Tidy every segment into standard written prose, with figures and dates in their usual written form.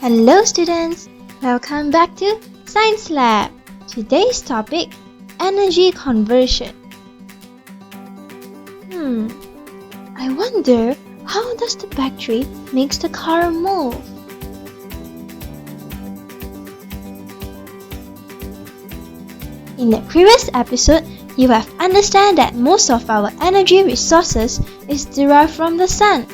Hello students, welcome back to Science Lab. Today's topic, energy conversion. I wonder, how does the battery makes the car move? In the previous episode, you have understood that most of our energy resources is derived from the sun.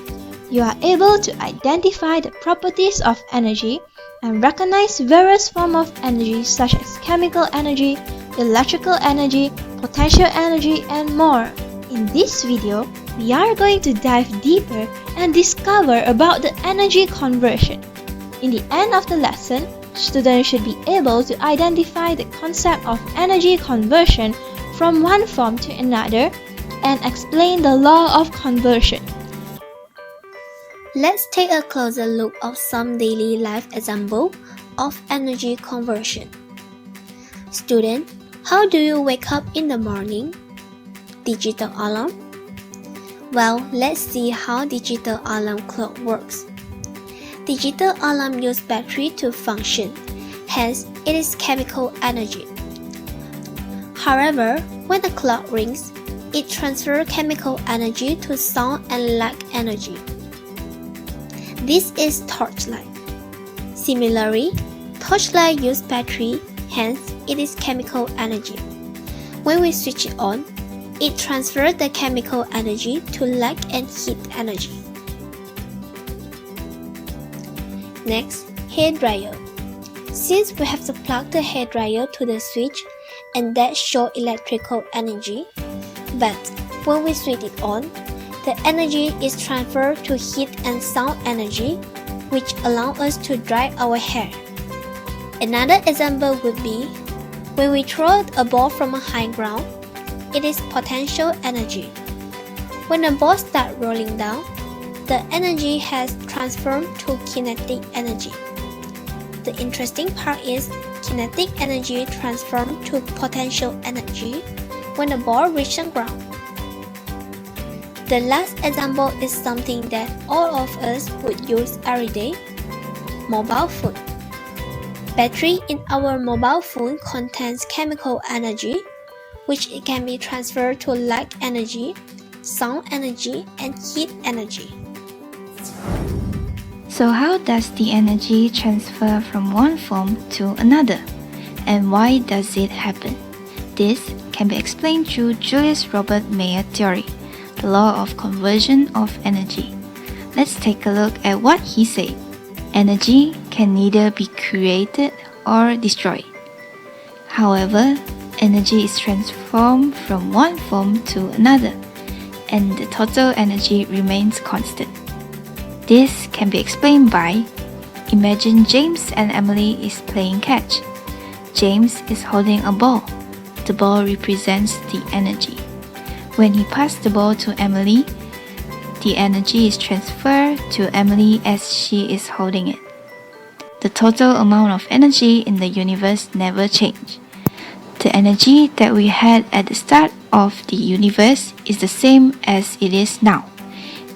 You are able to identify the properties of energy and recognize various forms of energy such as chemical energy, electrical energy, potential energy, and more. In this video, we are going to dive deeper and discover about the energy conversion. In the end of the lesson, students should be able to identify the concept of energy conversion from one form to another and explain the law of conversion. Let's take a closer look at some daily life examples of energy conversion. Student, how do you wake up in the morning? Digital alarm? Well, let's see how digital alarm clock works. Digital alarm use battery to function, hence it is chemical energy. However, when the clock rings, it transfers chemical energy to sound and light energy. This is torchlight. Similarly, torchlight use battery, hence it is chemical energy. When we switch it on, it transfers the chemical energy to light and heat energy. Next, hairdryer. Since we have to plug the hairdryer to the switch and that shows electrical energy, but when we switch it on, the energy is transferred to heat and sound energy, which allows us to dry our hair. Another example would be when we throw a ball from a high ground, it is potential energy. When the ball starts rolling down, the energy has transformed to kinetic energy. The interesting part is kinetic energy transforms to potential energy when the ball reaches the ground. The last example is something that all of us would use every day: mobile phone. Battery in our mobile phone contains chemical energy, which it can be transferred to light energy, sound energy, and heat energy. So how does the energy transfer from one form to another? And why does it happen? This can be explained through Julius Robert Mayer theory, the law of conversion of energy. Let's take a look at what he said. Energy can neither be created or destroyed. However, energy is transformed from one form to another, and the total energy remains constant. This can be explained by: imagine James and Emily is playing catch. James is holding a ball. The ball represents the energy. When he passed the ball to Emily, the energy is transferred to Emily as she is holding it. The total amount of energy in the universe never changed. The energy that we had at the start of the universe is the same as it is now,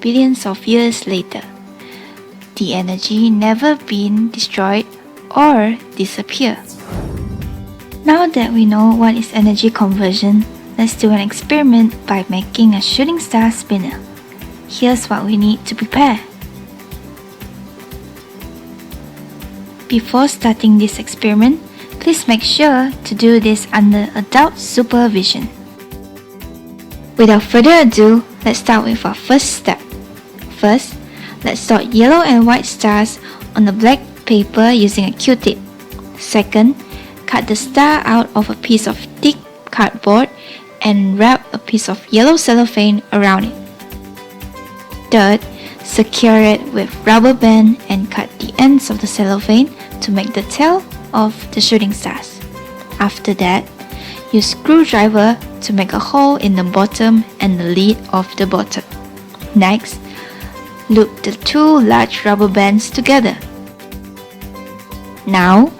billions of years later. The energy never been destroyed or disappeared. Now that we know what is energy conversion, let's do an experiment by making a shooting star spinner. Here's what we need to prepare. Before starting this experiment, please make sure to do this under adult supervision. Without further ado, let's start with our first step. First, let's dot yellow and white stars on the black paper using a Q-tip. Second, cut the star out of a piece of thick cardboard and wrap a piece of yellow cellophane around it. Third, secure it with rubber band and cut the ends of the cellophane to make the tail of the shooting stars. After that, use screwdriver to make a hole in the bottom and the lid of the bottle. Next, loop the two large rubber bands together. Now,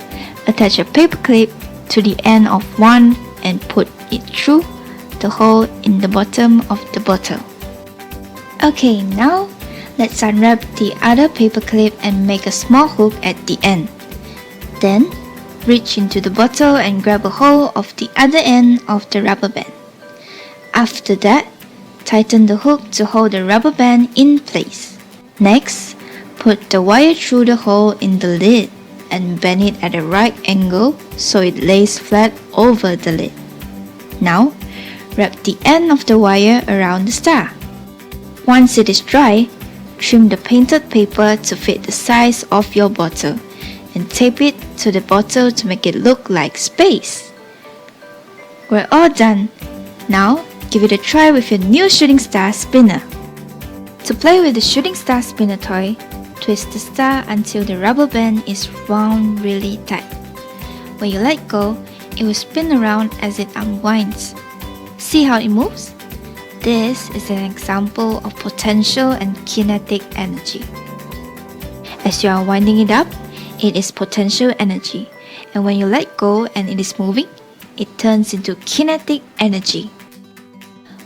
attach a paper clip to the end of one and put it through the hole in the bottom of the bottle. Okay, now Let's unwrap the other paper clip and make a small hook at the end. Then, reach into the bottle and grab a hold of the other end of the rubber band. After that, tighten the hook to hold the rubber band in place. Next, put the wire through the hole in the lid and bend it at a right angle so it lays flat over the lid. Now, wrap the end of the wire around the star. Once it is dry, trim the painted paper to fit the size of your bottle and tape it to the bottle to make it look like space. We're all done. Now, give it a try with your new shooting star spinner. To play with the shooting star spinner toy, twist the star until the rubber band is wound really tight. When you let go, it will spin around as it unwinds. See how it moves? This is an example of potential and kinetic energy. As you are winding it up, it is potential energy, and when you let go and it is moving, it turns into kinetic energy.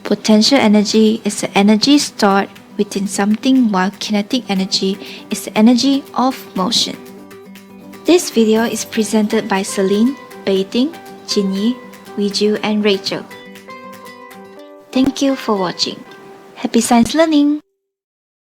Potential energy is the energy stored within something, while kinetic energy is the energy of motion. This video is presented by Celine, Bei Tyng, Jin Yee, Wee Jiu, and Rachel. Thank you for watching. Happy science learning!